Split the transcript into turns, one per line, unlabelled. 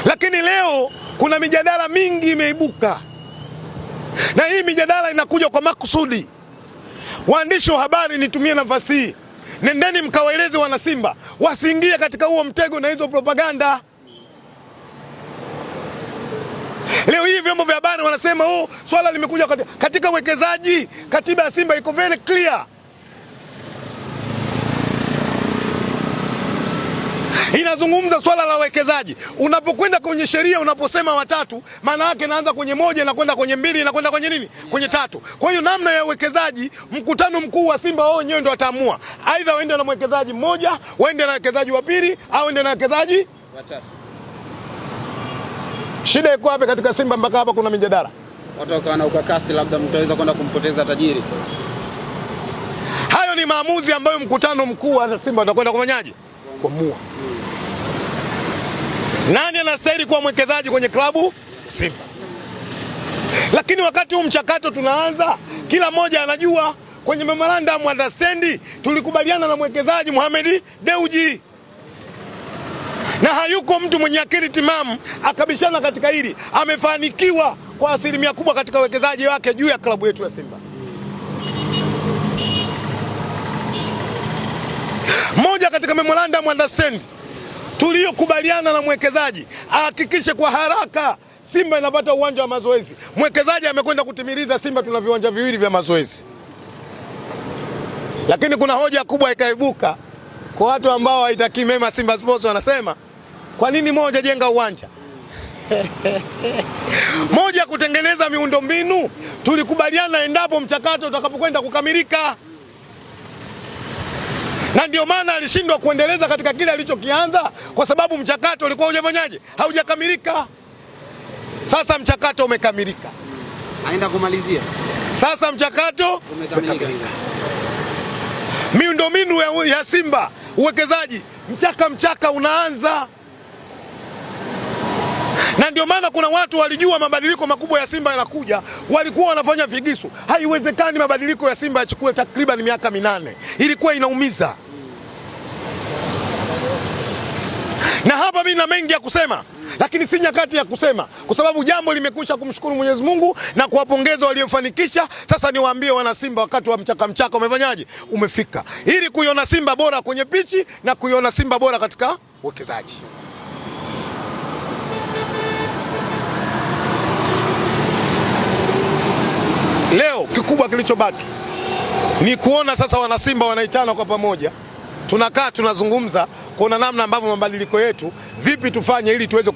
Lakini leo kuna mijadala mingi imeibuka, na hii mijadala inakuja kwa makusudi. Waandishi wa habari, nitumie nafasi hii, nendeni mkawaeleze wana Simba wasiingie katika huo mtego na hizo propaganda. Leo hii vyombo vya habari wanasema swala limekuja katika uwekezaji. Katiba ya Simba iko very clear. Inazungumza swala la uwekezaji. Unapokwenda kwenye sheria, unaposema watatu, maana yake naanza kwenye moja na kwenda kwenye mbili na kwenda kwenye nini? Kwenye tatu. Kwa hiyo namna ya uwekezaji, mkutano mkuu wa Simba wao wenyewe ndio wataamua. Aidha waende na mwekezaji mmoja, waende na mwekezaji wa pili, au waende na mwekezaji watatu. Shida iko wapi katika Simba mpaka hapa kuna mijadala?
Watu wakawa na ukakasi, labda mtaweza kwenda kumpoteza tajiri.
Hayo ni maamuzi ambayo mkutano mkuu wa Simba utakwenda kufanyaje? Kuamua. Nani anastahili kuwa mwekezaji kwenye klabu Simba? Lakini wakati huu mchakato tunaanza, kila mmoja anajua kwenye memorandum understanding tulikubaliana na mwekezaji Mohamed Dewji. Na hayuko mtu mwenye akili timamu akabishana katika hili. Amefanikiwa kwa asilimia kubwa katika uwekezaji wake juu ya klabu yetu ya Simba. Moja katika memorandum understanding tuliyokubaliana na mwekezaji, ahakikishe kwa haraka Simba inapata uwanja wa mazoezi. Mwekezaji amekwenda kutimiliza, Simba tuna viwanja viwili vya mazoezi. Lakini kuna hoja kubwa ikaibuka kwa watu ambao hawaitakii mema Simba Sports, wanasema kwa nini moja jenga uwanja? Moja kutengeneza miundombinu. Tulikubaliana endapo mchakato utakapokwenda kukamilika. Na ndio maana alishindwa kuendeleza katika kile alichokianza, kwa sababu mchakato ulikuwa hujafanyaje? Haujakamilika. Sasa mchakato umekamilika.
Aenda kumalizia.
Sasa mchakato umekamilika. Miundombinu ya Simba, uwekezaji, mchaka unaanza. Na ndio maana kuna watu walijua mabadiliko makubwa ya Simba yanakuja, walikuwa wanafanya vigisu. Haiwezekani mabadiliko ya Simba yachukue takriban miaka 8. Ilikuwa inaumiza. Na hapa mimi na mengi ya kusema, lakini si nyakati ya kusema, kwa sababu jambo limekwisha. Kumshukuru Mwenyezi Mungu na kuwapongeza waliofanikisha. Sasa niwaambie wana Simba, wakati wa mchaka umefanyaje? Umefika, ili kuiona Simba bora kwenye pichi na kuiona Simba bora katika uwekezaji. Leo kikubwa kilichobaki ni kuona sasa wana Simba wanaitana kwa pamoja. Tunakaa tunazungumza kuona namna ambavyo mabadiliko yetu vipi tufanye ili tuweze